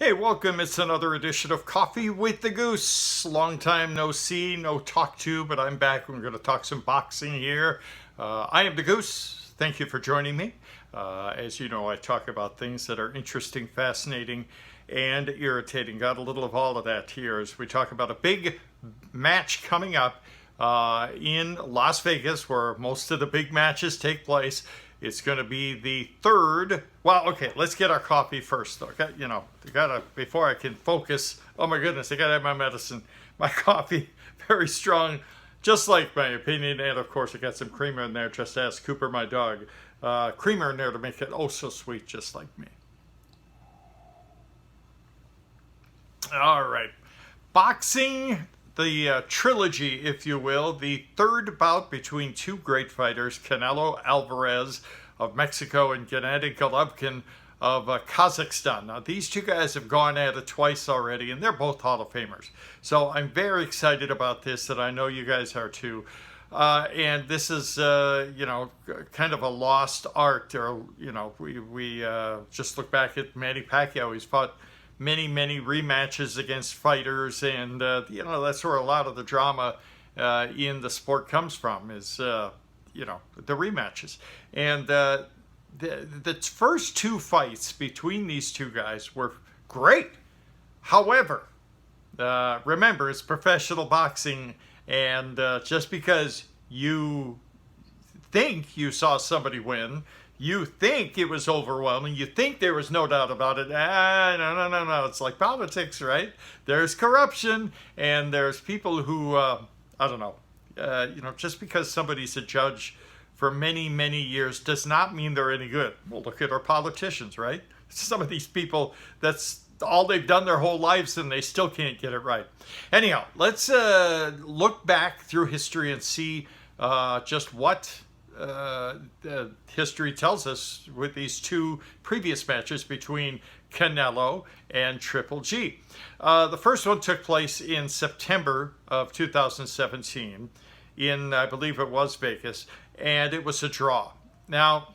Hey, welcome. It's another edition of Coffee with the Goose. Long time no see, no talk to, but I'm back. We're going to talk some boxing here. I am the Goose. Thank you for joining me. As you know, I talk about things that are interesting, fascinating, and irritating. Got a little of all of that here as we talk about a big match coming up in Las Vegas, where most of the big matches take place. It's going to be the third. Well, okay, let's get our coffee first, though. Gotta before I can focus. Oh my goodness, I gotta have my medicine, my coffee, very strong, just like my opinion. And of course, I got some creamer in there. Just ask Cooper, my dog. Creamer in there to make it oh so sweet, just like me. All right. Boxing, the trilogy, if you will, the third bout between two great fighters, Canelo Alvarez of Mexico and Gennady Golovkin of Kazakhstan. Now, these two guys have gone at it twice already, and they're both Hall of Famers. So I'm very excited about this, and I know you guys are too. And this is, kind of a lost art. Or, we just look back at Manny Pacquiao. He's fought many rematches against fighters, and that's where a lot of the drama in the sport comes from. Is the rematches, and the first two fights between these two guys were great. However, remember, it's professional boxing, and just because you think you saw somebody win, you think it was overwhelming, you think there was no doubt about it. No. It's like politics, right? There's corruption, and there's people who, I don't know, just because somebody's a judge for many years does not mean they're any good. Well, look at our politicians, right? Some of these people, that's all they've done their whole lives and they still can't get it right. Anyhow, let's look back through history and see just what history tells us with these two previous matches between Canelo and Triple G. The first one took place in September of 2017 in, I believe it was Vegas, and it was a draw. Now,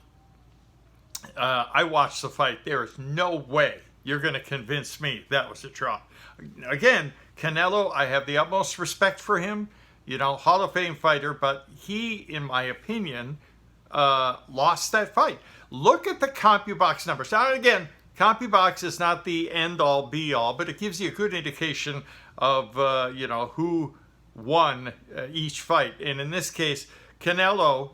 I watched the fight. There is no way you're going to convince me that was a draw. Again, Canelo, I have the utmost respect for him. Hall of Fame fighter, but he, in my opinion, lost that fight. Look at the CompuBox numbers. Now, again, CompuBox is not the end-all, be-all, but it gives you a good indication of, who won each fight. And in this case, Canelo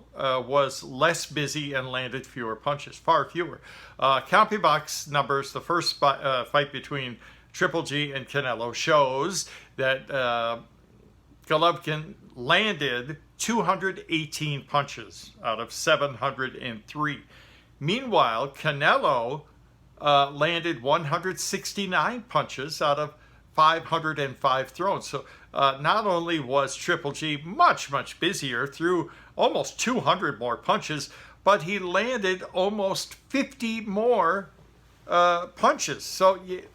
was less busy and landed fewer punches, far fewer. CompuBox numbers, the first fight between Triple G and Canelo, shows that Golovkin landed 218 punches out of 703. Meanwhile, Canelo landed 169 punches out of 505 thrown. So not only was Triple G much busier, threw almost 200 more punches, but he landed almost 50 more punches. So, it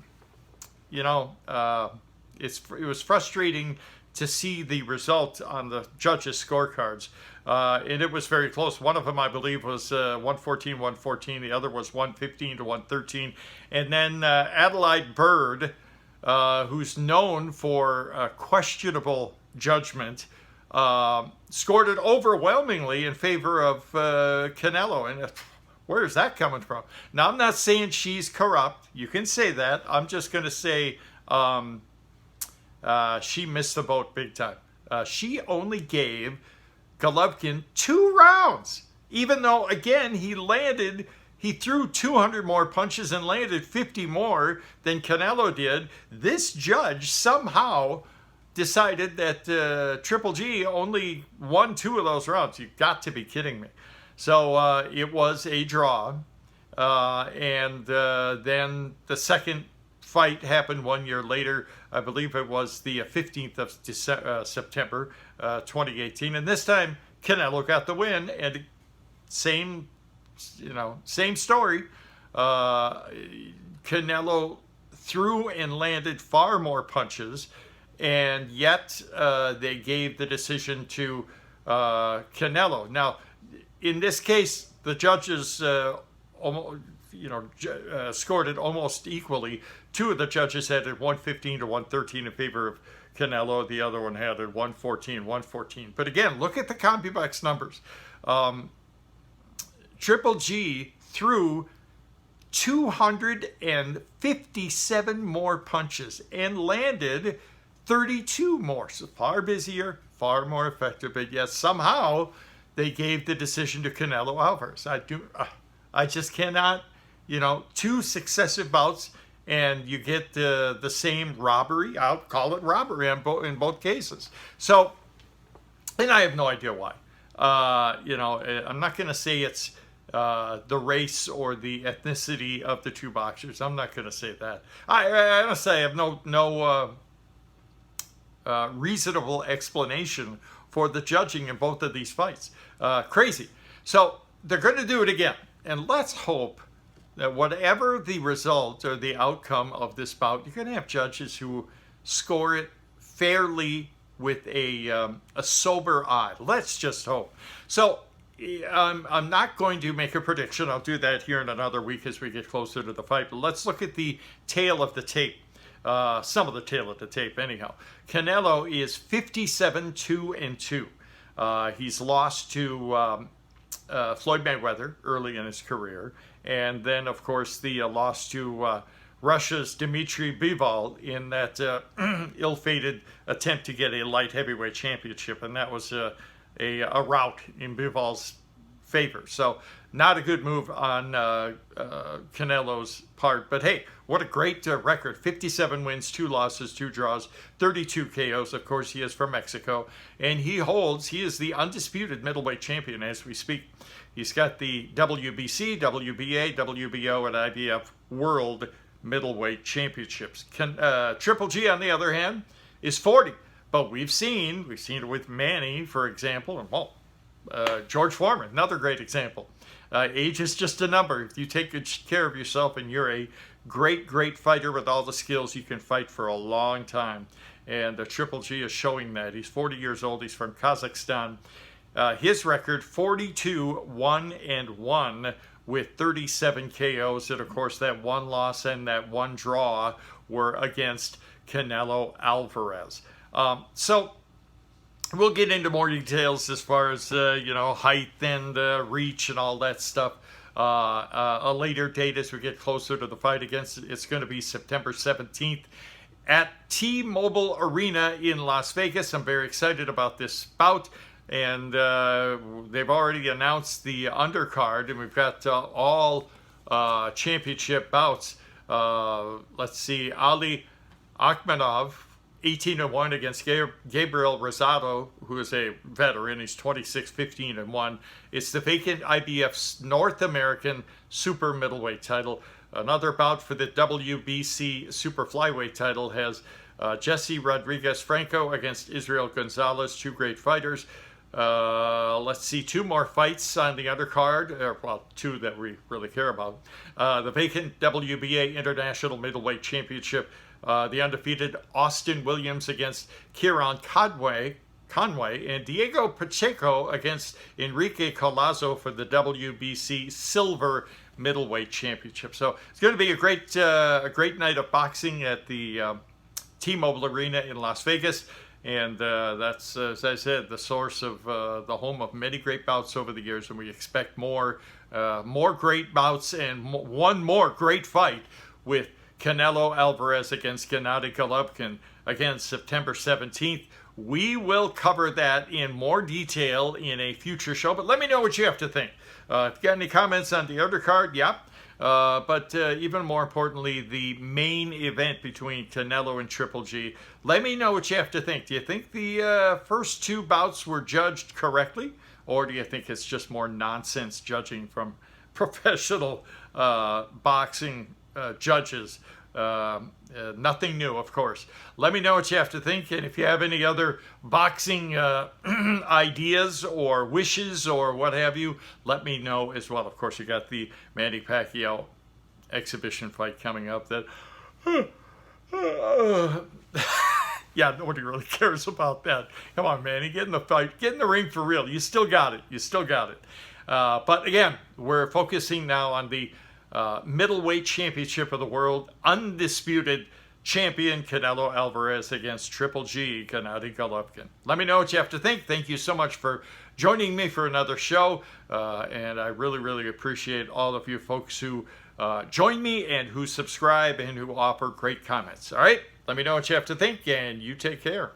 was frustrating to see the result on the judges' scorecards. And it was very close. One of them, I believe, was 114-114. The other was 115-113. And then Adelaide Bird, who's known for questionable judgment, scored it overwhelmingly in favor of Canelo. And where is that coming from? Now, I'm not saying she's corrupt. You can say that. I'm just going to say she missed the boat big time. She only gave Golovkin 2 rounds, even though, again, he threw 200 more punches and landed 50 more than Canelo did. This judge somehow decided that Triple G only won 2 of those rounds. You've got to be kidding me. So it was a draw. And then the second fight happened 1 year later. I believe it was the 15th of September 2018. And this time, Canelo got the win. And same story. Canelo threw and landed far more punches, and yet they gave the decision to Canelo. Now, in this case, the judges scored it almost equally. Two of the judges had it 115 to 113 in favor of Canelo. The other one had it 114, 114. But again, look at the CompuBox numbers. Triple G threw 257 more punches and landed 32 more. So far busier, far more effective. But yet somehow they gave the decision to Canelo Alvarez. I just cannot, two successive bouts and you get the same robbery. I'll call it robbery in both cases. So, and I have no idea why. I'm not going to say it's the race or the ethnicity of the two boxers. I'm not going to say that. I honestly have no reasonable explanation for the judging in both of these fights. Crazy. So they're going to do it again. And let's hope that whatever the result or the outcome of this bout, you're going to have judges who score it fairly with a sober eye. Let's just hope. So I'm not going to make a prediction. I'll do that here in another week as we get closer to the fight. But let's look at the tail of the tape. Some of the tail of the tape, anyhow. Canelo is 57-2-2. He's lost to Floyd Mayweather early in his career, and then, of course, the loss to Russia's Dmitry Bivol in that ill-fated attempt to get a light heavyweight championship, and that was a rout in Bivol's favor. So not a good move on Canelo's part. But hey, what a great record. 57 wins, 2 losses, 2 draws, 32 KOs. Of course, he is from Mexico. And he is the undisputed middleweight champion as we speak. He's got the WBC, WBA, WBO, and IBF World Middleweight Championships. Triple G, on the other hand, is 40. But we've seen it with Manny, for example, and George Foreman, another great example. Age is just a number. If you take good care of yourself and you're a great fighter with all the skills, you can fight for a long time. And Triple G is showing that. He's 40 years old. He's from Kazakhstan. His record, 42-1-1 with 37 KOs. And, of course, that one loss and that one draw were against Canelo Alvarez. So we'll get into more details as far as, height and reach and all that stuff. A later date as we get closer to the fight against it. It's going to be September 17th at T-Mobile Arena in Las Vegas. I'm very excited about this bout. And they've already announced the undercard, and we've got all championship bouts. Let's see, Ali Akhmedov, 18-1 against Gabriel Rosado, who is a veteran. He's 26-15-1. It's the vacant IBF North American Super Middleweight title. Another bout for the WBC Super Flyweight title has Jesse Rodriguez Franco against Israel Gonzalez, 2 great fighters. Let's see, 2 more fights on the undercard, 2 that we really care about. The vacant WBA International Middleweight Championship, the undefeated Austin Williams against Kieran Conway, and Diego Pacheco against Enrique Collazo for the WBC Silver Middleweight Championship. So it's going to be a great night of boxing at the T-Mobile Arena in Las Vegas. And that's, as I said, the source of the home of many great bouts over the years. And we expect more great bouts and one more great fight with Canelo Alvarez against Gennady Golovkin, again, September 17th. We will cover that in more detail in a future show. But let me know what you have to think. If you got any comments on the undercard, yep. But even more importantly, the main event between Canelo and Triple G. Let me know what you have to think. Do you think the first 2 bouts were judged correctly? Or do you think it's just more nonsense judging from professional boxing judges? Nothing new, of course. Let me know what you have to think, and if you have any other boxing ideas or wishes or what have you, let me know as well. Of course, you got the Manny Pacquiao exhibition fight coming up that yeah, nobody really cares about that. Come on, Manny, get in the fight, get in the ring for real. You still got it. But again, we're focusing now on the middleweight championship of the world, undisputed champion Canelo Alvarez against Triple G Gennady Golovkin. Let me know what you have to think. Thank you so much for joining me for another show, and I really, really appreciate all of you folks who join me and who subscribe and who offer great comments. All right, let me know what you have to think, and you take care.